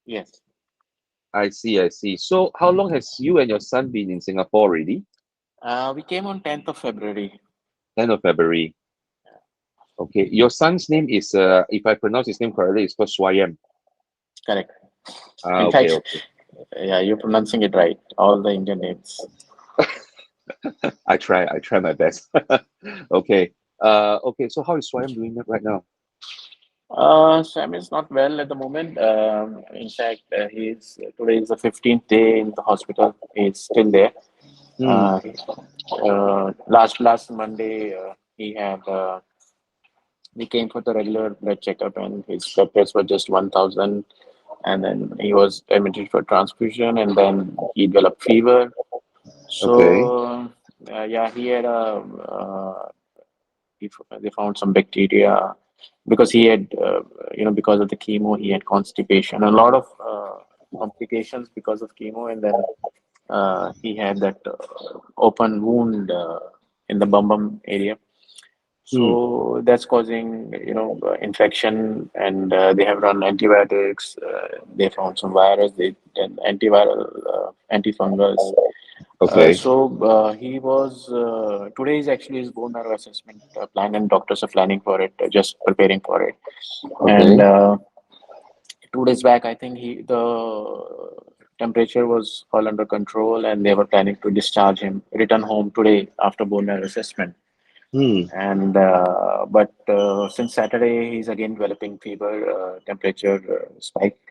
Yes. I see, I see. So how long has you and your son been in Singapore already? We came on 10th of February. 10th of February. Okay. Your son's name is, if I pronounce his name correctly, it's called Swayam. Correct. Ah, In okay, fact, okay. yeah, you're pronouncing it right. All the Indian names. I try my best. Okay. Okay. So how is Swayam doing right now? Sam is not well at the moment. In fact, today is the 15th day in the hospital. He's still there. Hmm. Uh, last Monday, he came for the regular blood checkup, and his blood tests were just 1,000. And then he was admitted for transfusion, and then he developed fever. Okay. So yeah, he had they found some bacteria because he had because of the chemo he had constipation, a lot of complications because of chemo, and then he had that open wound in the bum area, Hmm. so that's causing infection, and they have run antibiotics. They found some virus. They did antiviral, antifungals. Okay. He was today is actually his bone marrow assessment plan, and doctors are planning for it, just preparing for it. And Okay. 2 days back, I think he the temperature was all under control, and they were planning to discharge him, return home today after bone marrow assessment. Hmm. And but since Saturday, he's again developing fever, temperature spike. Yep.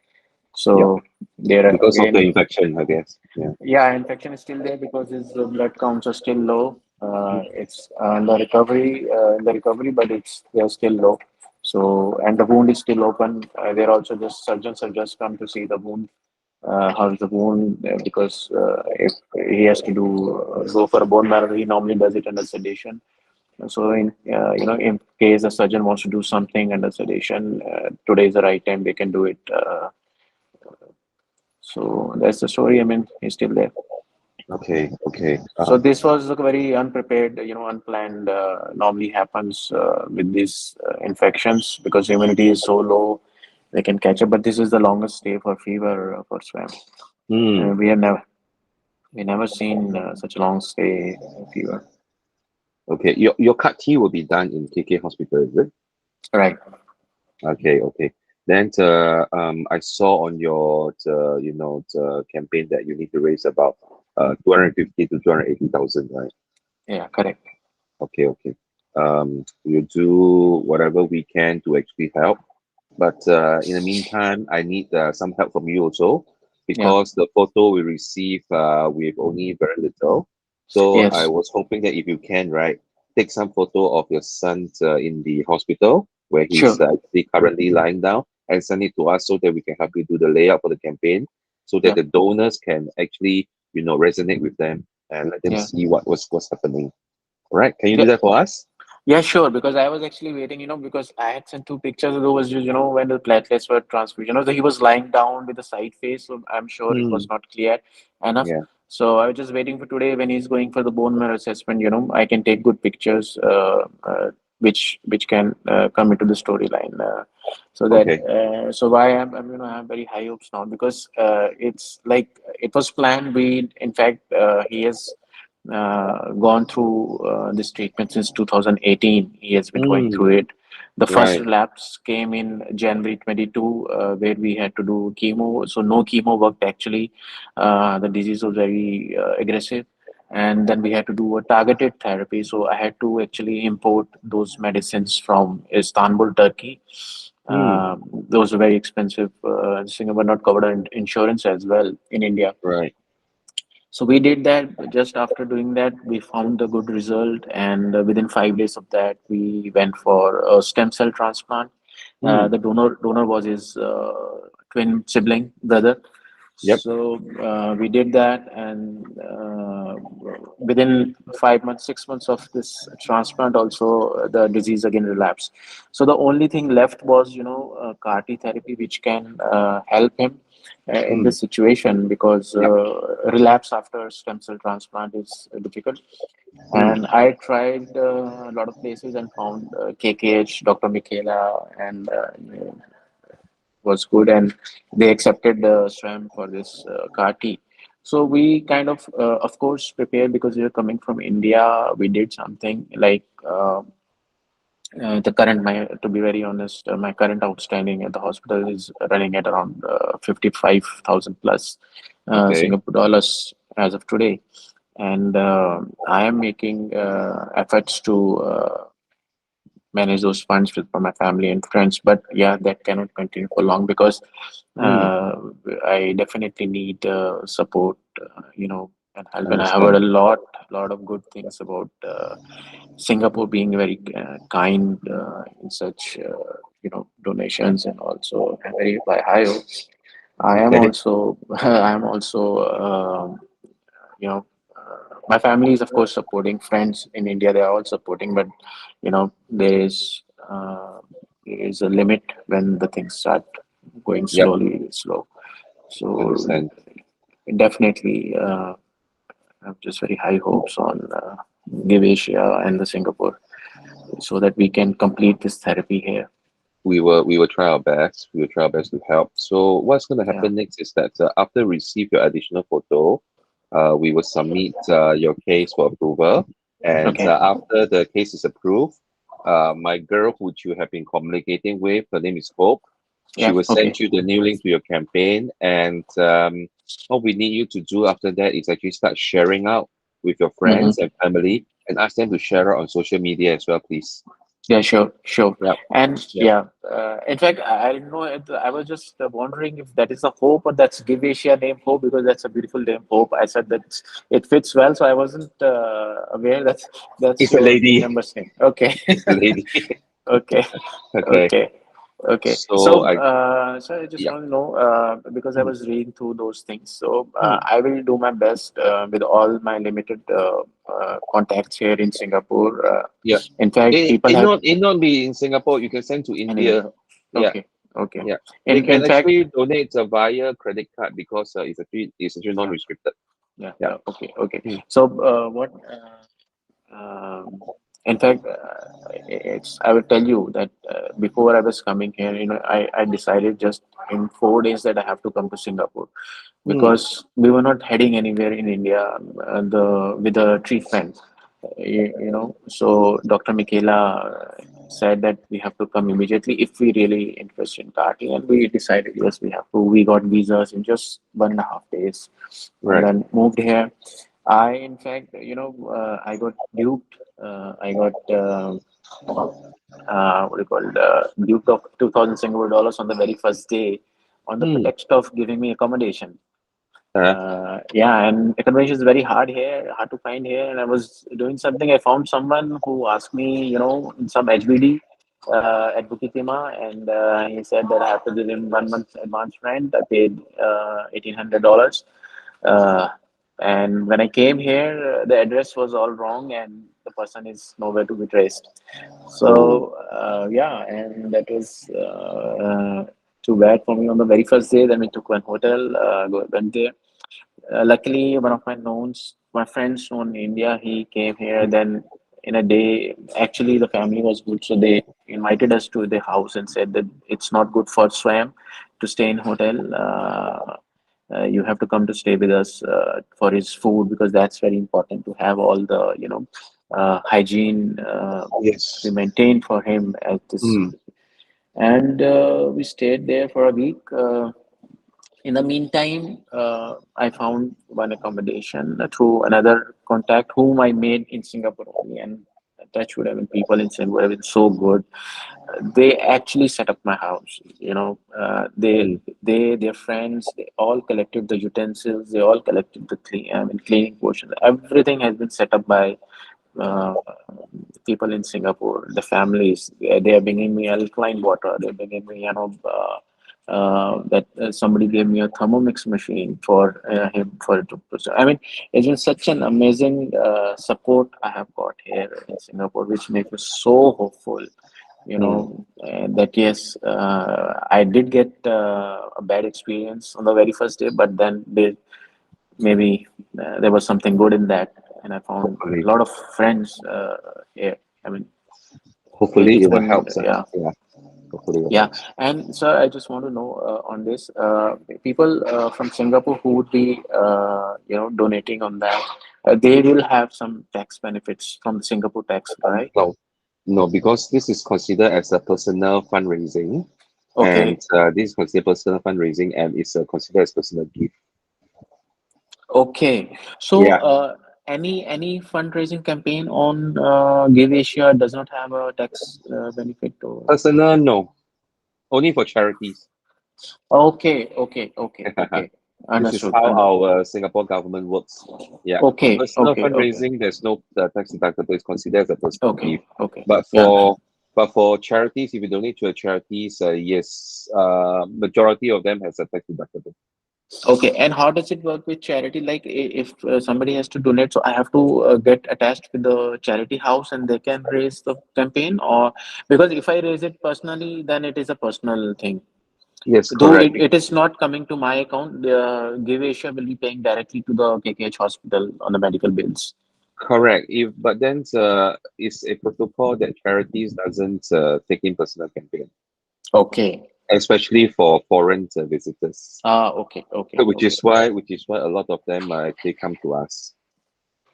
So there are Because of the again, infection, I guess. Yeah. yeah, infection is still there because his blood counts are still low. It's in the recovery, but they're still low. So, and the wound is still open. They're also just surgeons have just come to see the wound. How's the wound? Because if he has to go for a bone marrow, he normally does it under sedation. So, in case a surgeon wants to do something under sedation, today is the right time they can do it. So that's the story. I mean, he's still there. Okay. Okay. So this was a very unprepared, unplanned. Normally happens with these infections because immunity is so low, they can catch up. But this is the longest stay for fever for swam. Hmm. We never seen such a long stay fever. Okay. Your CAR T will be done in KK Hospital, is it? Right. Okay. Okay. Then I saw on your the campaign that you need to raise about 250 to 280,000, right? Yeah. Correct. Okay. Okay. We'll do whatever we can to actually help. But in the meantime, I need some help from you also Yeah. because the photo we receive with only very little. So I Yes. was hoping that if you can, right, take some photo of your son in the hospital where he's Sure. actually currently lying down and send it to us so that we can help you do the layout for the campaign so that Yeah. the donors can actually, resonate with them and let them Yeah. see what's happening. All right, can you do Yeah. that for us? Yeah, sure. Because I was actually waiting, because I had sent two pictures. There was just, when the platelets were transfused, so he was lying down with the side face. So I'm sure it Hmm. was not clear enough. Yeah. So I was just waiting for today when he's going for the bone marrow assessment. I can take good pictures, which can come into the storyline. Okay. So why I have very high hopes now because it's like it was planned. In fact, he has gone through this treatment since 2018. He has been going Hmm. through it. The first Right. relapse came in January 22, where we had to do chemo. So no chemo worked actually. The disease was very aggressive. And then we had to do a targeted therapy. So I had to actually import those medicines from Istanbul, Turkey. Hmm. Those are very expensive. Singapore not covered in insurance as well in India. Right. So we did that. Just after doing that, we found a good result, and within 5 days of that, we went for a stem cell transplant. Hmm. The donor was his twin sibling brother. Yep. So we did that, and within 5 months, 6 months of this transplant, also the disease again relapsed. So the only thing left was CAR T therapy, which can help him in Hmm. this situation because Yep. relapse after stem cell transplant is difficult. Hmm. And I tried a lot of places and found KKH, Dr. Michaela, and was good, and they accepted Swayam for this CAR-T. So we kind of course, prepared because we were coming from India. We did something like the current, my to be very honest, my current outstanding at the hospital is running at around 55,000 plus Okay. Singapore dollars as of today, and I am making efforts to manage those funds with for my family and friends. But yeah, that cannot continue for long because Mm, uh, I definitely need support, and help. And I have heard understand. a lot of good things about Singapore being very kind in such donations, and also very by high hopes. I am Okay. also I am also my family is of course supporting. Friends in India, they are all supporting, but there is a limit when the things start going Yep. slowly slow. So Understand. definitely, I have just very high hopes on Give Asia and the Singapore, so that we can complete this therapy here. We will try our best. We will try our best to help. So what's going to Yeah. happen next is that after receive your additional photo, we will submit your case for approval. And Okay. after the case is approved, my girl, who you have been communicating with, her name is Hope. She Yeah. will Okay. send you the new link to your campaign. And what we need you to do after that is actually start sharing out with your Mm-hmm. friends and family and ask them to share out on social media as well, please. Yeah, sure, sure. Yep. And Yep. yeah, in fact, I didn't know. I was just wondering if that is a Hope or that's Give Asia name Hope, because that's a beautiful name Hope. I said that it fits well, so I wasn't aware that that's It's a your team lady. member's name. Okay, It's a lady. okay, Okay. okay. Okay, So so I I just yeah. want to know because I Mm, was reading through those things. So mm, I will do my best with all my limited contacts here in Singapore. yeah. In fact, people have It not be in Singapore. You can send to anywhere. India. Yeah, Okay, okay. yeah. They In can fact, actually donate via credit card because it's actually yeah, non-restricted. yeah, Yeah. yeah. Okay, okay. Mm, So what? In fact, it's. I will tell you that before I was coming here, I decided just in 4 days that I have to come to Singapore, mm, because we were not heading anywhere in India the with the treatment. So Dr. Michaela said that we have to come immediately if we really interested in karting, and we decided yes, we have to. We got visas in just 1.5 days, and right. then moved here. In fact, I got duped. I got what do you call duped of 2,000 Singapore dollars on the very first day, on the Mm, pretext of giving me accommodation. uh, Yeah, and accommodation is very hard to find here. And I was doing something. I found someone who asked me, in some HBD at Bukitima, and he said that I have to give him 1 month advance rent. I paid $1,800. Uh, and when I came here, the address was all wrong, and the person is nowhere to be traced. oh, So yeah, and that was too bad for me on the very first day. Then we took one hotel, went there. Luckily, one of my friends from India, he came here. Then in a day, actually the family was good, so they invited us to the house and said that it's not good for Swam to stay in hotel. You have to come to stay with us for his food, because that's very important to have all the hygiene to be yes. maintained for him at this. Mm, And we stayed there for a week. In the meantime, I found one accommodation through another contact whom I made in Singapore only. And touch wood, I mean, people in Singapore have been so good. They actually set up my house. mm, Their friends, they all collected the utensils. They all collected the cleaning portion. Everything has been set up by uh, people in Singapore, the families. They are bringing me alkaline water. They're bringing me, that somebody gave me a Thermomix machine for him for to. I mean, it's been such an amazing support I have got here in Singapore, which makes me so hopeful. mm. That yes, I did get a bad experience on the very first day, but then maybe there was something good in that, and I found a Hopefully, lot of friends here. I mean, hopefully it's it will been help, sir. yeah, Yeah. hopefully it Yeah, helps. and sir, I just want to know on this. People from Singapore who would be, donating on that, they will have some tax benefits from the Singapore tax, right? No, no, because this is considered as a personal fundraising, and Okay, this is considered personal fundraising, and it's considered as personal gift. okay. So, Yeah, any fundraising campaign on Give Asia does not have a tax benefit, or personal, no, only for charities. okay, okay, okay, okay. This is Understood, how understood. our Singapore government works. Yeah, Okay, personal okay, okay, fundraising, there's no tax deductible. It's considered as a personal okay, gift. okay. But Yeah. for charities, if you donate to a charities, yes, majority of them has a tax deductible. Okay, and how does it work with charity? Like, if somebody has to donate, so I have to get attached with the charity house and they can raise the campaign, or because if I raise it personally, then it is a personal thing. Yes, Though correct. it is not coming to my account, Give Asia will be paying directly to the KKH hospital on the medical bills. Correct. If but then it's a protocol that charities doesn't take in personal campaign, Okay. especially for foreign visitors. Ah, okay, okay, Which okay, is why a lot of them actually come to us.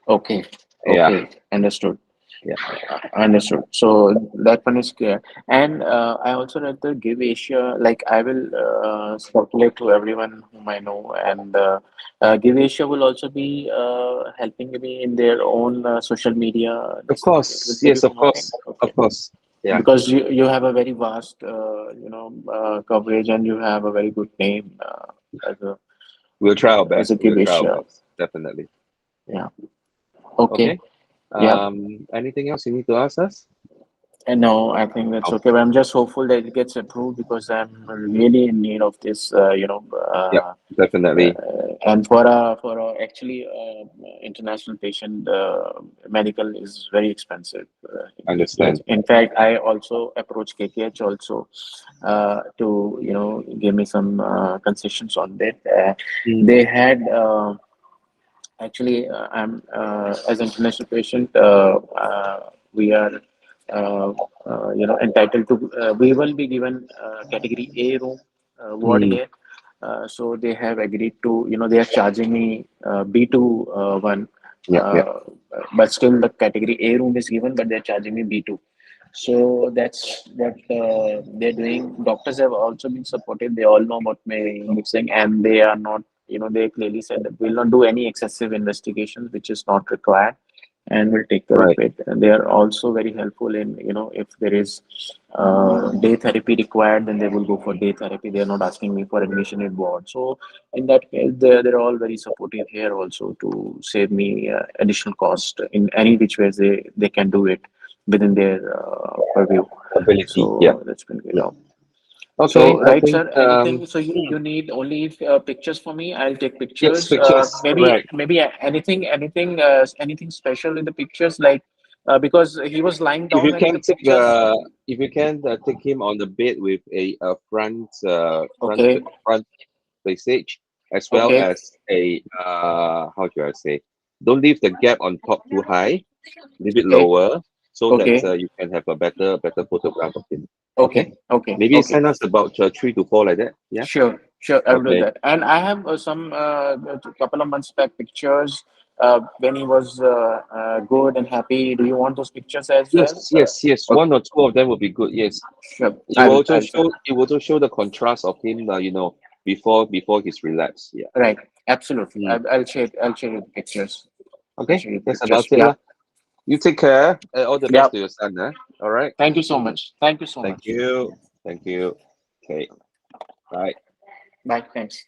okay, Yeah, okay. Understood. yeah. Understood. So that one is clear. And I also read the Give Asia, like I will circulate to everyone whom I know, and Give Asia will also be helping me in their own social media. Of This thing. Will course, they be yes, of promoting? course, Okay. of course. Yeah, Because you have a very vast, coverage, and you have a very good name we'll try our as a best. Give We'll try our Asia. best. Definitely. Yeah. Okay. Okay. Yeah. Anything else you need to ask us? And no, I think that's Oh, okay. But I'm just hopeful that it gets approved because I'm really in need of this, yep, definitely. and for a actually international patient, medical is very expensive. Understand. In fact, I also approached KKH also to give me some concessions on that. Mm, They had. Actually, I'm as an international patient. We are, entitled to. We will be given category A room ward mm, here. So they have agreed to. They are charging me B2 one, yep, yep. but still the category A room is given, but they're charging me B2. So that's what they're doing. Doctors have also been supportive. They all know about my mixing, and they are not. They clearly said that we'll not do any excessive investigations, which is not required, and we'll take care of Right. it. And they are also very helpful in, if there is day therapy required, then they will go for day therapy. They are not asking me for admission in ward. So in that case, they're all very supportive here also to save me additional cost in any which ways they can do it within their purview. Ability. Yeah, So that's been great. yeah. Okay, So, I right, think sir. Anything? So you need only pictures for me. I'll take yes, pictures. pictures. Correct. Maybe anything special in the pictures, like because he was lying If down you in the can pictures. take him on the bed with a Okay, front stage, as well okay, as a how should I say, don't leave the gap on top too high, leave it okay, lower, so that okay, you can have a better photograph of him. Okay, okay, okay, maybe okay. send us about 3 to 4 like that. Yeah. Sure, sure. I'll do Okay. that. And I have some couple of months back pictures when he was good and happy. Do you want those pictures as well? Yes, yes, yes. Okay, 1 or 2 of them would be good. Yes. sure. It will also I'll send. show the contrast of him. Before his relapse. Yeah. Right. Absolutely. Mm. I'll share you the pictures. I'll Okay, share you the that's about pictures. it Yeah. lah. You take care. All the Yeah. best to your son. All right. Thank you so much. Thank you so Thank much. you. Thank you. Okay. Bye. Bye. Thanks.